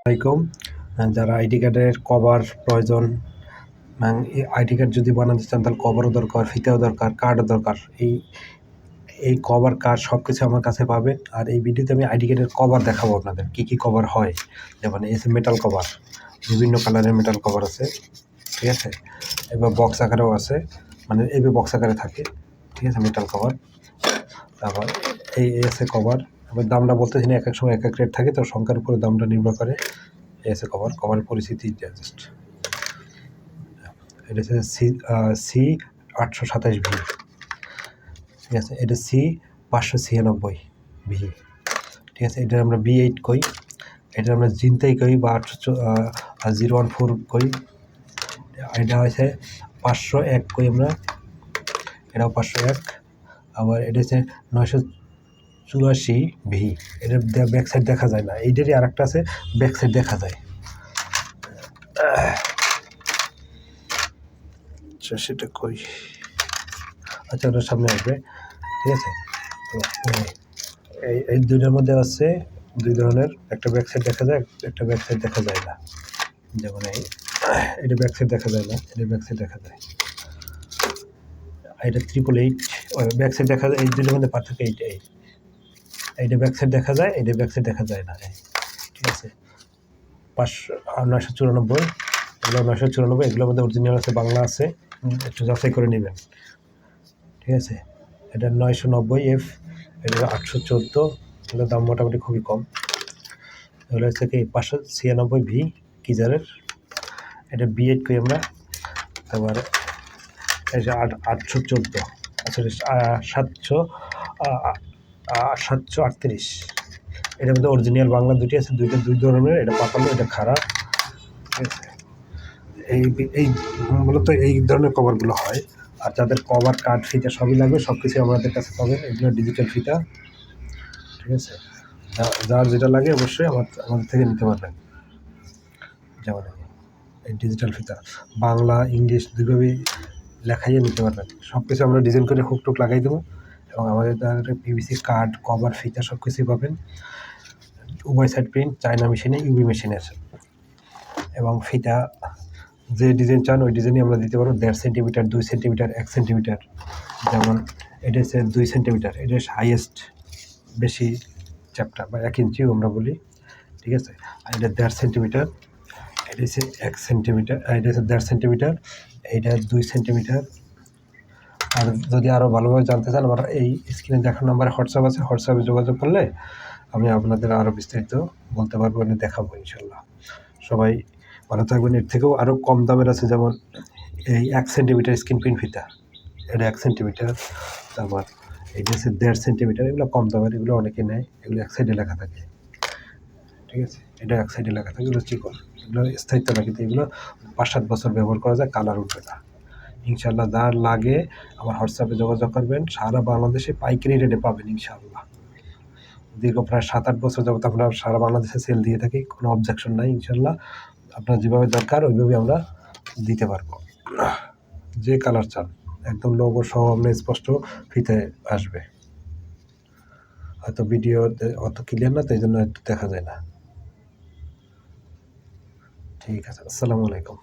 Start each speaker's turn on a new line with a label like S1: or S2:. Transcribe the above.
S1: আলাইকুম। যারা আইডি কার্ডের কভার প্রয়োজন, আইডি কার্ড যদি বানাতে চান তাহলে কভারও দরকার, ফিতাও দরকার, কার্ডও দরকার। এই কভার কার্ড সব কিছু আমার কাছে পাবেন। আর এই ভিডিওতে আমি আইডি কার্ডের কভার দেখাবো আপনাদের, কী কভার হয়। যেমন এসে মেটাল কভার, বিভিন্ন কালারের মেটাল কভার আছে, ঠিক আছে। এবার বক্স আকারেও আছে, মানে এইভাবে বক্স আকারে থাকে, ঠিক আছে, মেটাল কভার। তারপর এই এসে কভার, এবার দামটা বলতেছি না, এক এক সময় এক এক রেট থাকে, তো সংখ্যার উপরে দামটা নির্ভর করে। এসে কভারের পরিস্থিতি জাস্ট এটা হচ্ছে সি 827 ভি, ঠিক আছে। এটা সি 596 ভি, ঠিক আছে। এটা আমরা B8 কই, এটা আমরা জিনতাই কই বা 014 কই। এটা হচ্ছে 501 কই আমরা, এটাও 501। আবার এটা হচ্ছে 984 ভি, এটার ব্যাক সাইড দেখা যায় না। এইটারই আর একটা আছে, ব্যাক সাইড দেখা যায়। আচ্ছা, সেটা কই, আচ্ছা ওটার সামনে আসবে, ঠিক আছে। তো এই দুইটার মধ্যে আছে দুই ধরনের, একটা ব্যাক সাইড দেখা যায়, একটা ব্যাক সাইড দেখা যায় না। যেমন এটা ব্যাক সাইড দেখা যায় না, এটা ব্যাক সাইড দেখা যায়। এটা 888 ব্যাক সাইড দেখা যায়। এই দুইটার মধ্যে পার্থক্য এইটাই, এইটা ব্যাক সাইড দেখা যায়, এটা ব্যাক সাইড দেখা যায় না, ঠিক আছে। 994, এগুলো 994, এগুলোর মধ্যে অরিজিনাল আছে, বাংলা আছে, একটু যাচাই করে নেবেন, ঠিক আছে। এটা 990F, এটা 814, এগুলোর দাম মোটামুটি খুবই কম। এগুলো হচ্ছে কি 596 ভি কিজারের, এটা B8 কই আমরা। তারপর এই যে 814, আচ্ছা 738, এটার মধ্যে অরিজিনাল বাংলা দুটি আছে, দুই ধরনের, এটা পাতালো, এটা খারাপ, ঠিক আছে। এই মূলত এই ধরনের কভারগুলো হয়। আর যাদের কভার কার্ড ফিতা সবই লাগবে, সব কিছু আমাদের কাছে পাবেন। এগুলো ডিজিটাল ফিতা, ঠিক আছে। যার যেটা লাগে অবশ্যই আমাদের থেকে নিতে পারবেন। যেমন এই ডিজিটাল ফিতা বাংলা ইংলিশ দুইভাবেই লেখাইয়ে নিতে পারবেন। সব কিছু আমরা ডিজাইন করে হুক টুক লাগাই দেবো, এবং আমাদের PVC কার্ড, কভার, ফিতা সব কিছুই পাবেন। উভয় সাইড প্রিন্ট, চায়না মেশিনে, ইউবি মেশিনের। এবং ফিতা যে ডিজাইন চান ওই ডিজাইনই আমরা দিতে পারবো। 1.5 সেন্টিমিটার, 2 সেন্টিমিটার, 1 সেন্টিমিটার। যেমন এটা হচ্ছে 2 সেন্টিমিটার, এটা হাইয়েস্ট, বেশি চ্যাপ্টা বা 1 ইঞ্চিও আমরা বলি, ঠিক আছে। আর এটা 1.5 সেন্টিমিটার, এটা হচ্ছে 1 সেন্টিমিটার, এটা হচ্ছে 1.5 সেন্টিমিটার, এইটা 2 সেন্টিমিটার। আর যদি আরও ভালোভাবে জানতে চান, আমার এই স্ক্রিনে দেখার নাম্বারে হোয়াটসঅ্যাপ আছে, হোয়াটসঅ্যাপে যোগাযোগ করলে আমি আপনাদের আরও বিস্তারিত বলতে পারবো, দেখাবো ইনশাল্লাহ। সবাই ভালো থাকবেন। এর থেকেও আরও কম দামের আছে, যেমন এই 1 সেন্টিমিটার স্ক্রিন প্রিন্ট ফিতা, এটা 1 সেন্টিমিটার। তারপর এটা হচ্ছে 1.5 সেন্টিমিটার, এগুলো কম দামের, এগুলো অনেকে নেয়, এগুলো এক সাইডে লেখা থাকে, ঠিক আছে। এটা এক সাইডে লেখা থাকে, এগুলো চিকন, এগুলো স্থায়িত্ব না, কিন্তু এগুলো 5-7 বছর ব্যবহার করা যায়, কালার উঠবে না ইনশাল্লাহ। যার লাগে আমার হোয়াটসঅ্যাপে যোগাযোগ করবেন, সারা বাংলাদেশে পাইকারি রেটে পাবেন ইনশাল্লাহ। দীর্ঘ প্রায় 7-8 বছর যাবত আমরা সারা বাংলাদেশে সেল দিয়ে থাকি, কোনো অবজেকশন নাই ইনশাল্লাহ। আপনার যেভাবে দরকার ওইভাবে আমরা দিতে পারবো, যে কালার চান, একদম লোগো সহ আপনার স্পষ্ট ফিতে আসবে। হয়তো ভিডিও অত ক্লিয়ার না, তাই জন্য একটু দেখা যায় না, ঠিক আছে। আসসালামু আলাইকুম।